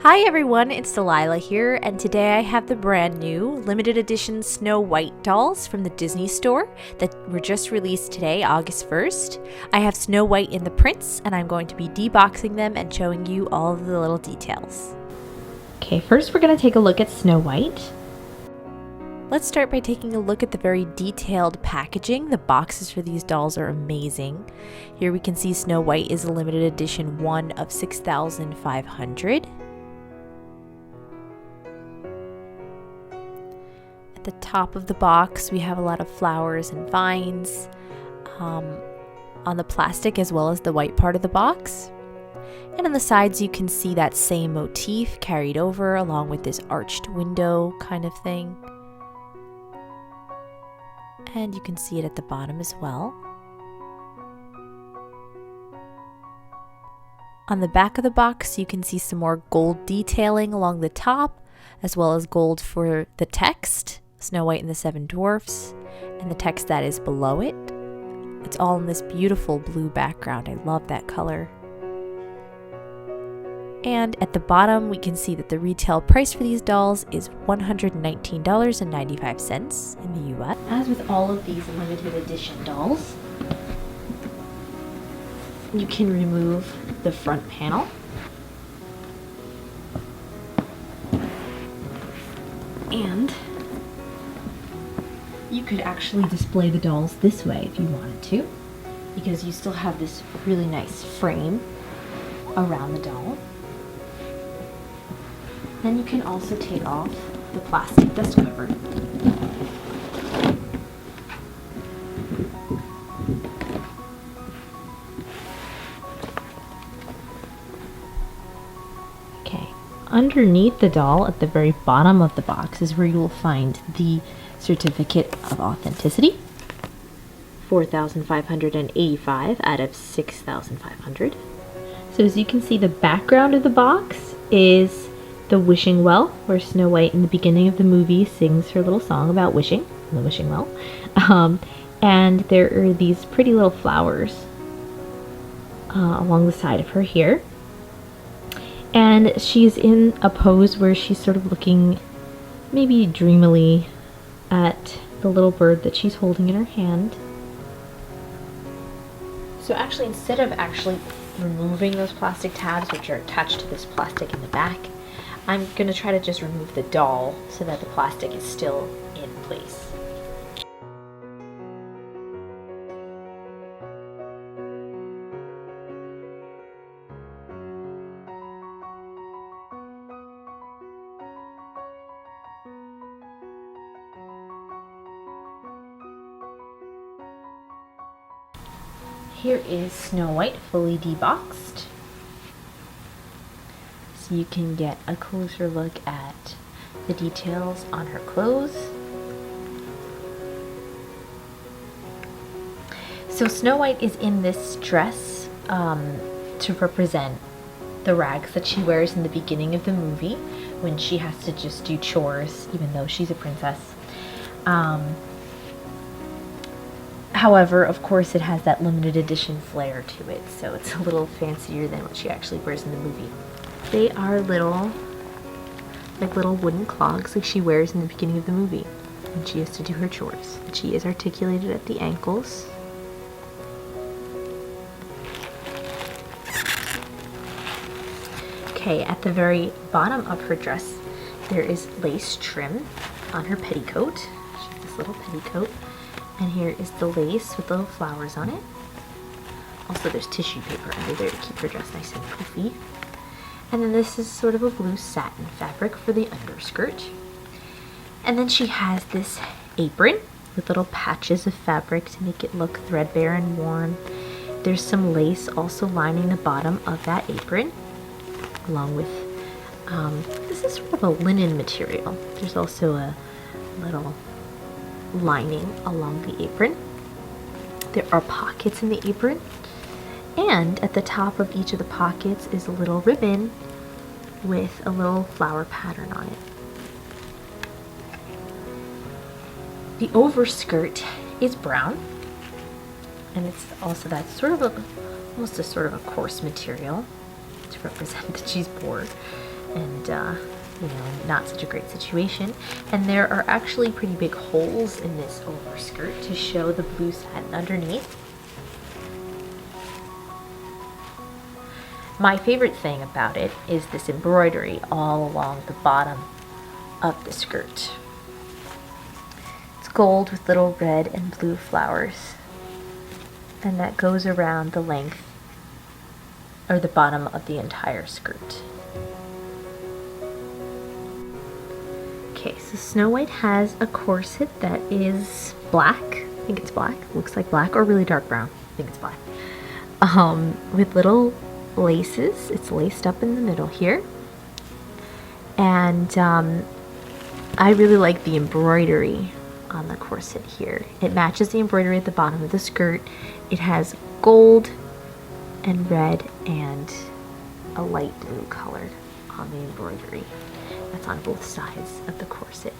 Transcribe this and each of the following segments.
Hi everyone, it's Delilah here, and today I have the brand new limited edition Snow White dolls from the Disney store that were just released today, August 1st. I have Snow White and the Prince, and I'm going to be deboxing them and showing you all of the little details. Okay, first we're going to take a look at Snow White. Let's start by taking a look at the very detailed packaging. The boxes for these dolls are amazing. Here we can see Snow White is a limited edition 1 of 6,500. At the top of the box we have a lot of flowers and vines on the plastic as well as the white part of the box. And on the sides you can see that same motif carried over along with this arched window kind of thing. And you can see it at the bottom as well. On the back of the box you can see some more gold detailing along the top, as well as gold for the text, Snow White and the Seven Dwarfs, and the text that is below it. It's all in this beautiful blue background. I love that color. And at the bottom we can see that the retail price for these dolls is $119.95 in the US. As with all of these limited edition dolls, you can remove the front panel. And you could actually display the dolls this way if you wanted to, because you still have this really nice frame around the doll. Then you can also take off the plastic dust cover. Okay, underneath the doll at the very bottom of the box is where you will find the certificate of authenticity. 4,585 out of 6,500. So as you can see, the background of the box is the wishing well, where Snow White in the beginning of the movie sings her little song about wishing in the wishing well. And there are these pretty little flowers along the side of her here. And she's in a pose where she's sort of looking maybe dreamily at the little bird that she's holding in her hand. So actually, instead of removing those plastic tabs, which are attached to this plastic in the back, I'm going to try to just remove the doll so that the plastic is still in place. Here is Snow White fully deboxed. So you can get a closer look at the details on her clothes. So Snow White is in this dress to represent the rags that she wears in the beginning of the movie when she has to just do chores even though she's a princess. However, of course, it has that limited edition flair to it, so it's a little fancier than what she actually wears in the movie. They are little wooden clogs like she wears in the beginning of the movie when she has to do her chores. She is articulated at the ankles. Okay, at the very bottom of her dress, there is lace trim on her petticoat. She has this little petticoat. And here is the lace with little flowers on it. Also, there's tissue paper under there to keep her dress nice and poofy. And then this is sort of a blue satin fabric for the underskirt. And then she has this apron with little patches of fabric to make it look threadbare and worn. There's some lace also lining the bottom of that apron, along with, this is sort of a linen material. There's also a little lining along the apron. There are pockets in the apron, and at the top of each of the pockets is a little ribbon with a little flower pattern on it. The overskirt is brown, and it's also that sort of almost a sort of a coarse material to represent that she's poor. and you know, not such a great situation. And there are actually pretty big holes in this overskirt to show the blue satin underneath. My favorite thing about it is this embroidery all along the bottom of the skirt. It's gold with little red and blue flowers, and that goes around the length or the bottom of the entire skirt. Okay, so Snow White has a corset that is black. I think it's black. Looks like black or really dark brown. I think it's black. With little laces. It's laced up in the middle here. And I really like the embroidery on the corset here. It matches the embroidery at the bottom of the skirt. It has gold and red and a light blue color on the embroidery. That's on both sides of the corset.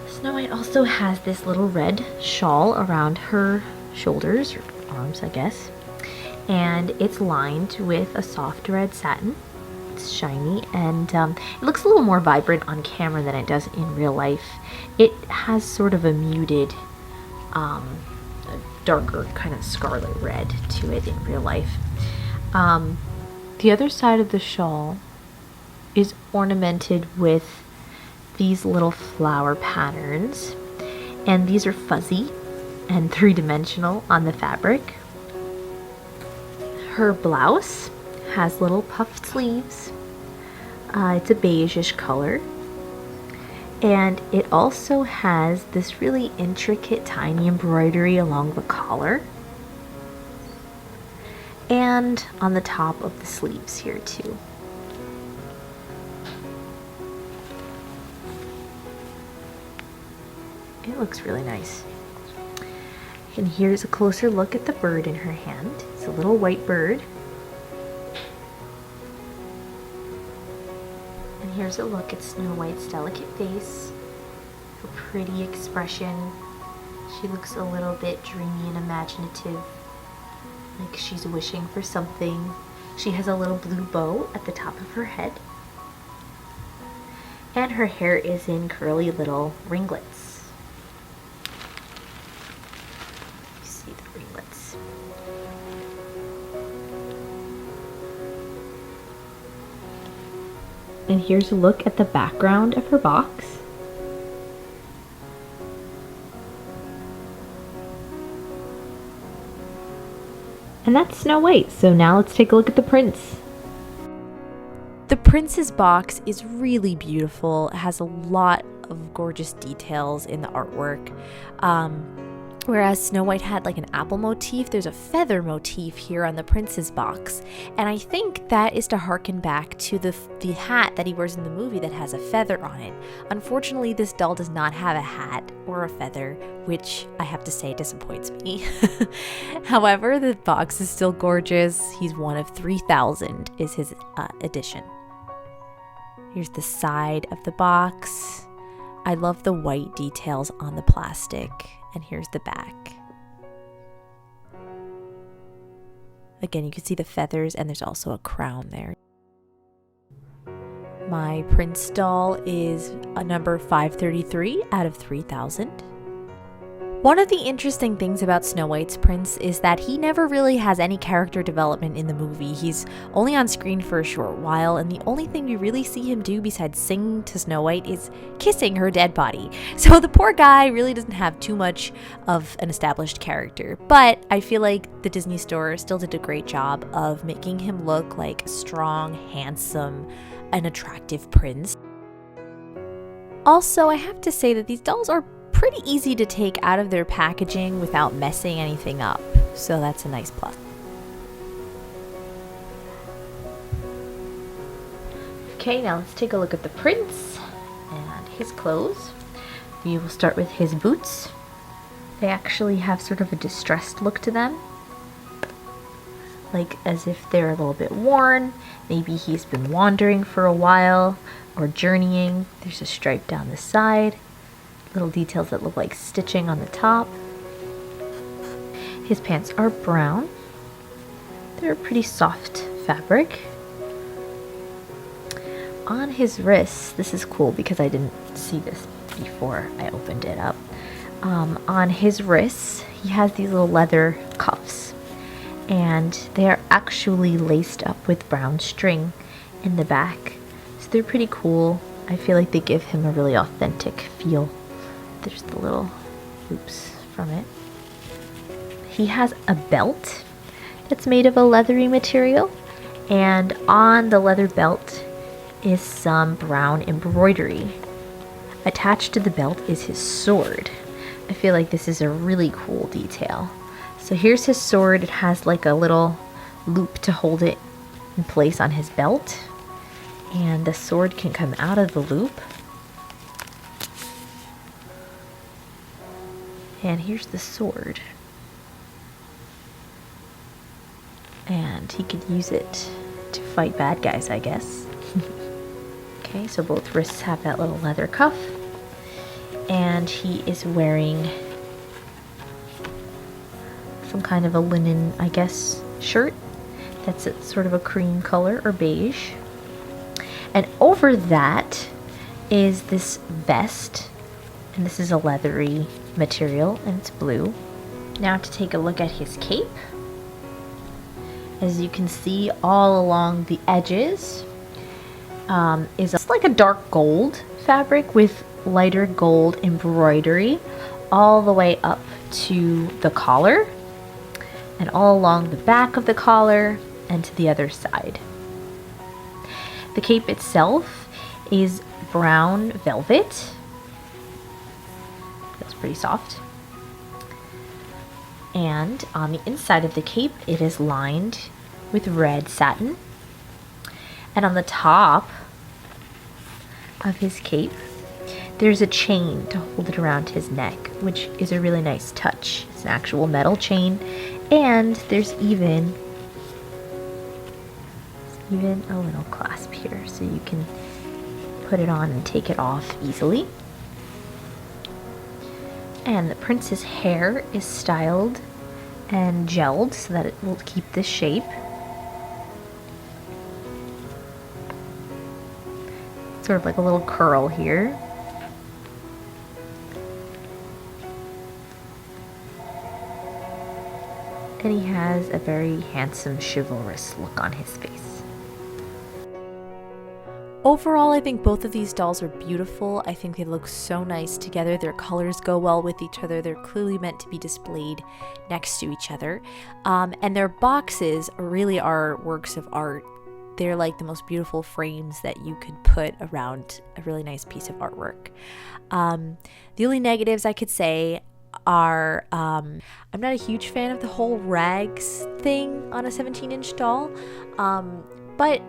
Snow White also has this little red shawl around her shoulders, or arms I guess, and it's lined with a soft red satin. It's shiny, and it looks a little more vibrant on camera than it does in real life. It has sort of a muted, a darker kind of scarlet red to it in real life. The other side of the shawl is ornamented with these little flower patterns, and these are fuzzy and three-dimensional on the fabric. Her blouse has little puffed sleeves. It's a beige-ish color, and it also has this really intricate tiny embroidery along the collar and on the top of the sleeves here too. It looks really nice. And here's a closer look at the bird in her hand. It's a little white bird. And here's a look at Snow White's delicate face, her pretty expression. She looks a little bit dreamy and imaginative, like she's wishing for something. She has a little blue bow at the top of her head, and her hair is in curly little ringlets. And here's a look at the background of her box. And that's Snow White. So now let's take a look at the prince. The prince's box is really beautiful. It has a lot of gorgeous details in the artwork. Whereas Snow White had like an apple motif, there's a feather motif here on the prince's box. And I think that is to harken back to the hat that he wears in the movie that has a feather on it. Unfortunately, this doll does not have a hat or a feather, which I have to say disappoints me. However, the box is still gorgeous. He's one of 3,000 is his edition. Here's the side of the box. I love the white details on the plastic. And here's the back. Again, you can see the feathers, and there's also a crown there. My Prince doll is a number 533 out of 3,000. One of the interesting things about Snow White's prince is that he never really has any character development in the movie. He's only on screen for a short while, and the only thing we really see him do besides sing to Snow White is kissing her dead body. So the poor guy really doesn't have too much of an established character, but I feel like the Disney Store still did a great job of making him look like a strong, handsome, and attractive prince. Also, I have to say that these dolls are pretty easy to take out of their packaging without messing anything up, so that's a nice plus. Okay, now let's take a look at the prince and his clothes. We will start with his boots. They actually have sort of a distressed look to them, like as if they're a little bit worn. Maybe he's been wandering for a while or journeying. There's a stripe down the side. Little details that look like stitching on the top. His pants are brown. They're a pretty soft fabric. on his wrists, this is cool because I didn't see this before I opened it up. On his wrists, he has these little leather cuffs, and they are actually laced up with brown string in the back. So they're pretty cool. I feel like they give him a really authentic feel. There's the little loops from it. He has a belt that's made of a leathery material, and on the leather belt is some brown embroidery. Attached to the belt is his sword. I feel like this is a really cool detail. So here's his sword. It has like a little loop to hold it in place on his belt, and the sword can come out of the loop. And here's the sword. And he could use it to fight bad guys, I guess. Okay, so both wrists have that little leather cuff. And he is wearing some kind of a linen, I guess, shirt. That's sort of a cream color or beige. And over that is this vest. And this is a leathery material, and it's blue. Now to take a look at his cape. As you can see, all along the edges is like a dark gold fabric with lighter gold embroidery all the way up to the collar, and all along the back of the collar and to the other side. The cape itself is brown velvet. Feels pretty soft. And on the inside of the cape, it is lined with red satin. And on the top of his cape, there's a chain to hold it around his neck, which is a really nice touch. It's an actual metal chain, and there's even a little clasp here, so you can put it on and take it off easily. And the prince's hair is styled and gelled so that it will keep this shape. Sort of like a little curl here. And he has a very handsome, chivalrous look on his face. Overall, I think both of these dolls are beautiful. I think they look so nice together. Their colors go well with each other. They're clearly meant to be displayed next to each other. And their boxes really are works of art. They're like the most beautiful frames that you could put around a really nice piece of artwork. The only negatives I could say are I'm not a huge fan of the whole rags thing on a 17-inch doll, but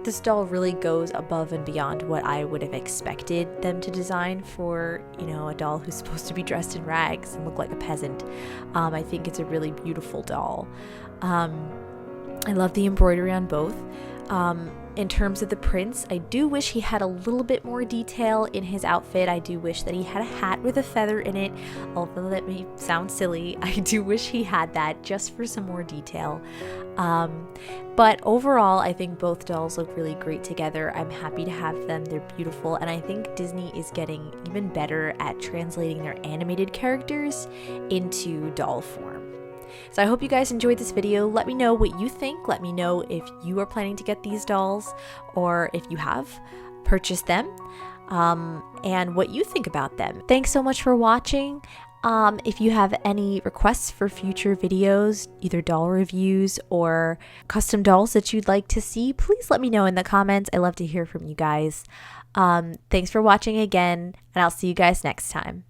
this doll really goes above and beyond what I would have expected them to design for, you know, a doll who's supposed to be dressed in rags and look like a peasant. I think it's a really beautiful doll. I love the embroidery on both. In terms of the prince, I do wish he had a little bit more detail in his outfit. I do wish that he had a hat with a feather in it, although that may sound silly. I do wish he had that just for some more detail. But overall, I think both dolls look really great together. I'm happy to have them. They're beautiful, and I think Disney is getting even better at translating their animated characters into doll form. So I hope you guys enjoyed this video. Let me know what you think. Let me know if you are planning to get these dolls or if you have purchased them, and what you think about them. Thanks so much for watching. If you have any requests for future videos, either doll reviews or custom dolls that you'd like to see, please let me know in the comments. I love to hear from you guys. Thanks for watching again, and I'll see you guys next time.